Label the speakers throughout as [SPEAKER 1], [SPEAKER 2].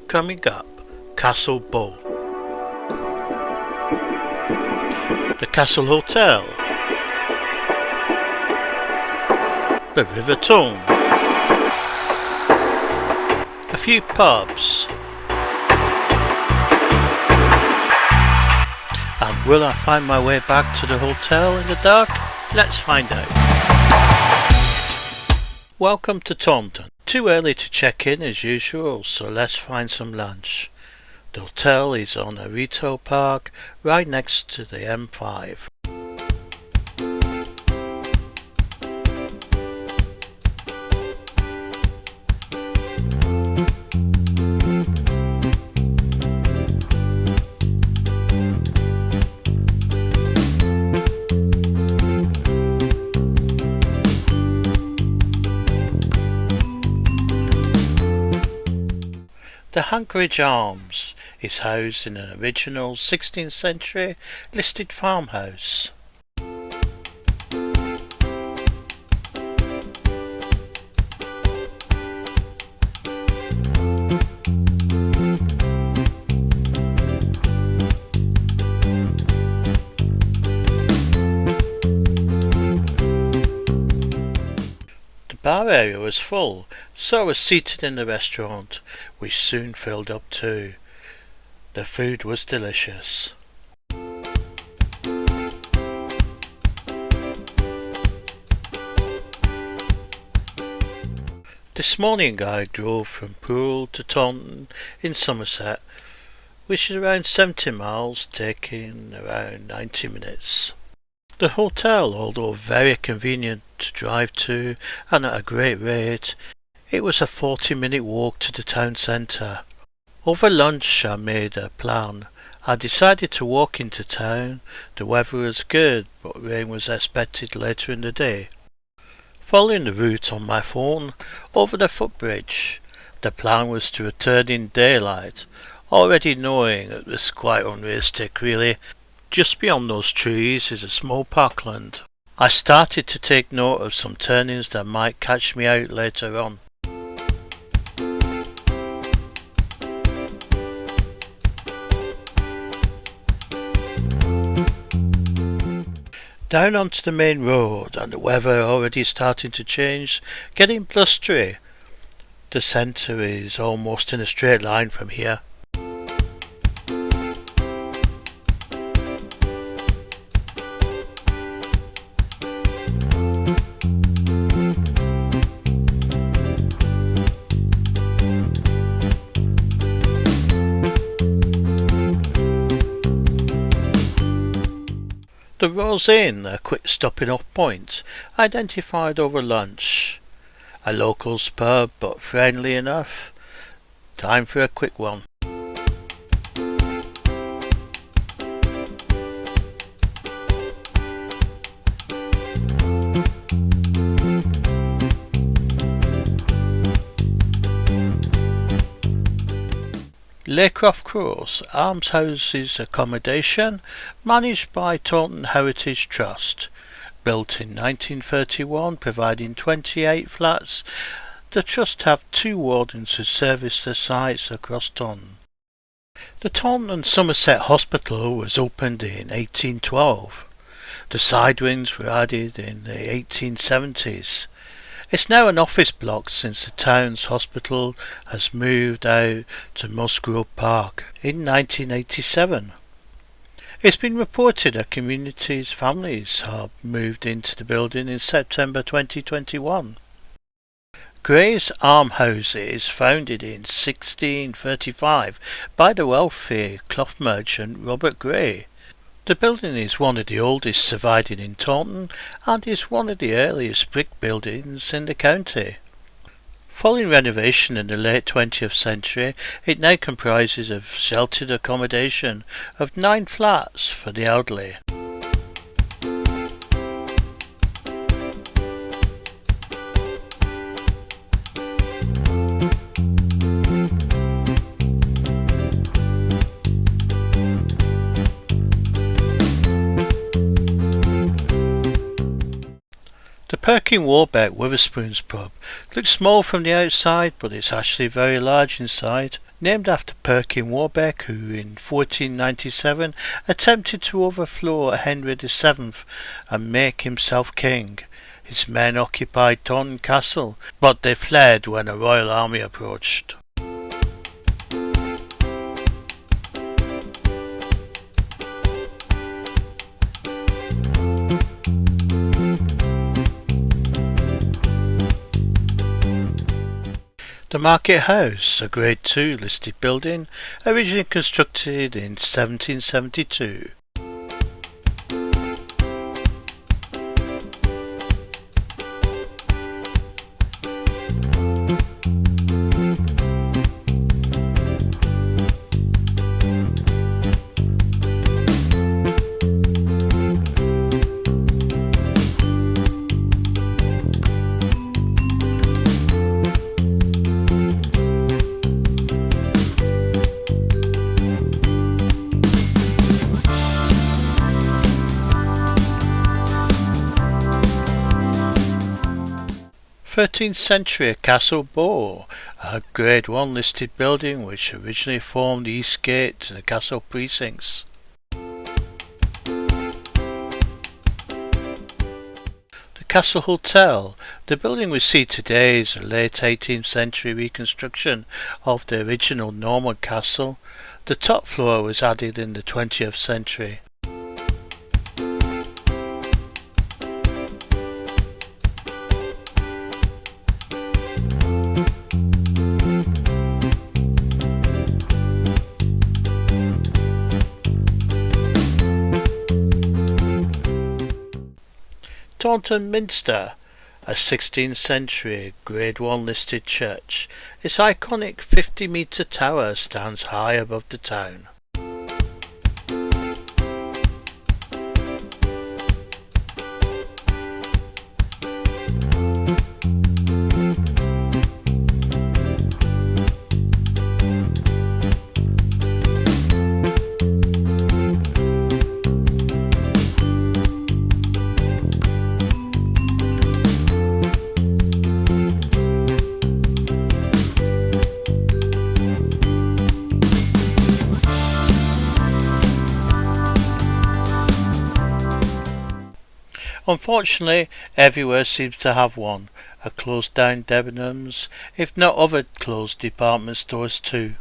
[SPEAKER 1] Coming up, Castle Bow, the Castle Hotel, the River Tongue, a few pubs, and will I find my way back to the hotel in the dark? Let's find out. Welcome to Taunton. Too early to check in as usual, so let's find some lunch. The hotel is on a retail park right next to the M5. The Hankeridge Arms is housed in an original 16th century listed farmhouse. The bar area was full, so I was seated in the restaurant, which soon filled up too. The food was delicious. This morning I drove from Poole to Taunton in Somerset, which is around 70 miles, taking around 90 minutes. The hotel, although very convenient to drive to and at a great rate, it was a 40-minute walk to the town centre. Over lunch I made a plan. I decided to walk into town. The weather was good, but rain was expected later in the day. Following the route on my phone over the footbridge, the plan was to return in daylight, already knowing it was quite unrealistic really. Just beyond those trees is a small parkland. I started to take note of some turnings that might catch me out later on. Down onto the main road, and the weather already starting to change, getting blustery. The centre is almost in a straight line from here. The Rose Inn, a quick stopping off point, identified over lunch. A locals pub, but friendly enough. Time for a quick one. Laycroft Close Almshouses accommodation managed by Taunton Heritage Trust, built in 1931, providing 28 flats. The trust have 2 wardens who service the sites across Taunton. The Taunton and Somerset Hospital was opened in 1812. The side wings were added in the 1870s. It's now an office block since the town's hospital has moved out to Musgrove Park in 1987. It's been reported that communities' families have moved into the building in September 2021. Gray's Almshouses, founded in 1635 by the wealthy cloth merchant Robert Gray. The building is one of the oldest surviving in Taunton and is one of the earliest brick buildings in the county. Following renovation in the late 20th century, it now comprises of sheltered accommodation of 9 flats for the elderly. The Perkin Warbeck Witherspoon's pub looks small from the outside, but it's actually very large inside. named after Perkin Warbeck, who in 1497 attempted to overthrow Henry VII and make himself king. His men occupied Taunton Castle, but they fled when a royal army approached. The Market House, a Grade II listed building, originally constructed in 1772. Thirteenth century Castle Bow, a Grade I listed building which originally formed the east gate to the castle precincts. The Castle Hotel, the building we see today, is a late 18th century reconstruction of the original Norman castle. The top floor was added in the 20th century. Taunton Minster, a 16th century Grade I listed church. Its iconic 50-metre tower stands high above the town. Unfortunately, everywhere seems to have one. A closed down Debenhams, if not other closed department stores too.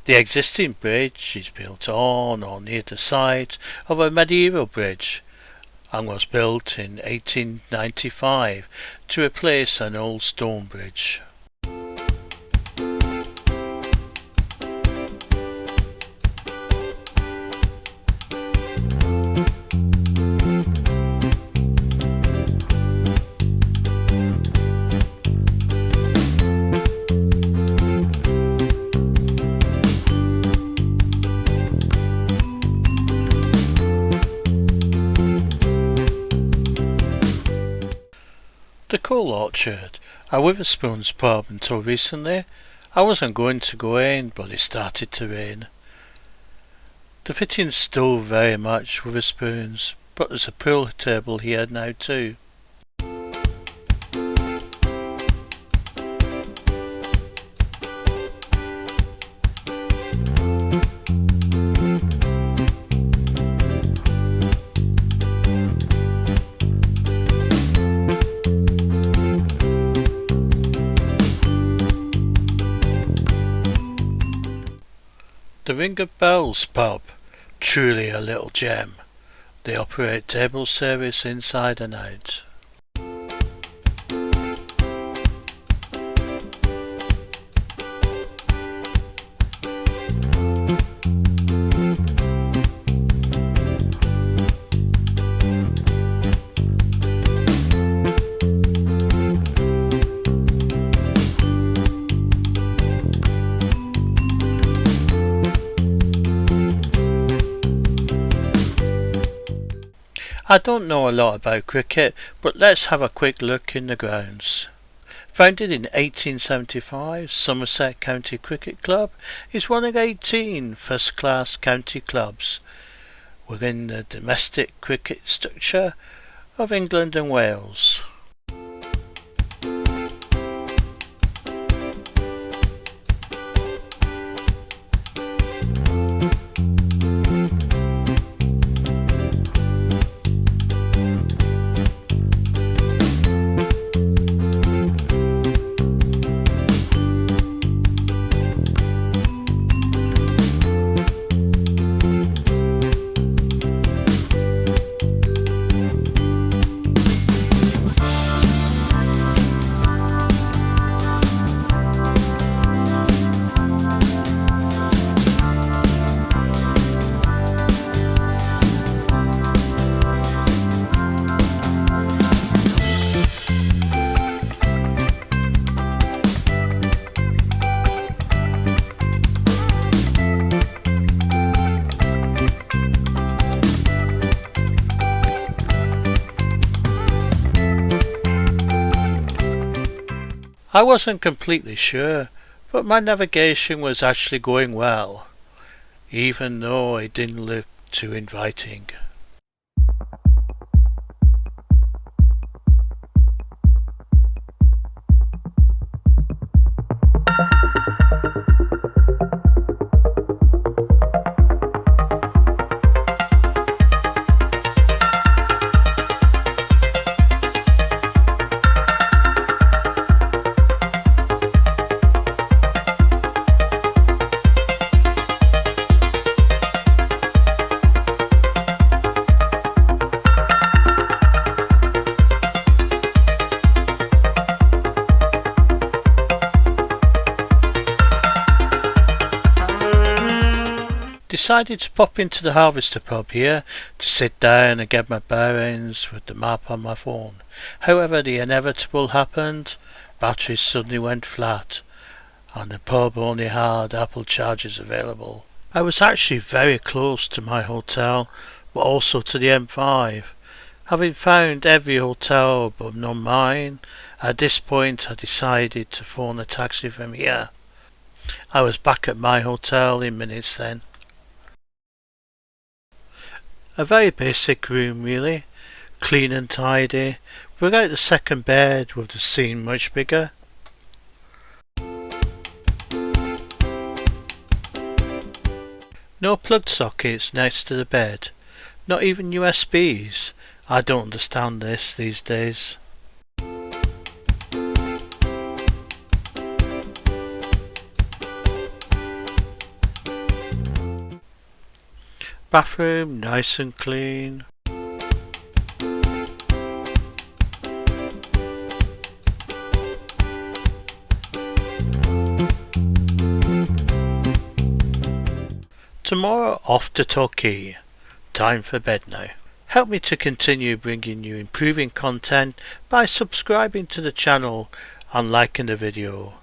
[SPEAKER 1] The existing bridge is built on or near the site of a medieval bridge and was built in 1895 to replace an old stone bridge. The Coal Orchard, a Witherspoon's pub until recently. I wasn't going to go in, but it started to rain. The fitting's still very much Witherspoon's, but there's a pool table here now too. The Ring of Bells pub, truly a little gem. They operate table service inside and out. I don't know a lot about cricket, but let's have a quick look in the grounds. Founded in 1875, Somerset County Cricket Club is one of 18 first-class county clubs within the domestic cricket structure of England and Wales. I wasn't completely sure, but my navigation was actually going well, even though it didn't look too inviting. Decided to pop into the Harvester pub here to sit down and get my bearings with the map on my phone. However, the inevitable happened. Batteries suddenly went flat and the pub only had Apple chargers available. I was actually very close to my hotel, but also to the M5. Having found every hotel but not mine, at this point I decided to phone a taxi from here. I was back at my hotel in minutes then. A very basic room really, clean and tidy, without the second bed with the scene much bigger. No plug sockets next to the bed, not even USBs. I don't understand this these days. Bathroom nice and clean. Tomorrow off to Torquay. Time for bed now. Help me to continue bringing you improving content by subscribing to the channel and liking the video.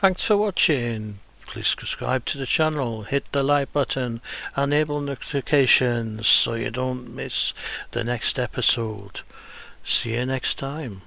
[SPEAKER 1] Thanks for watching. Please subscribe to the channel, hit the like button, enable notifications so you don't miss the next episode. See you next time.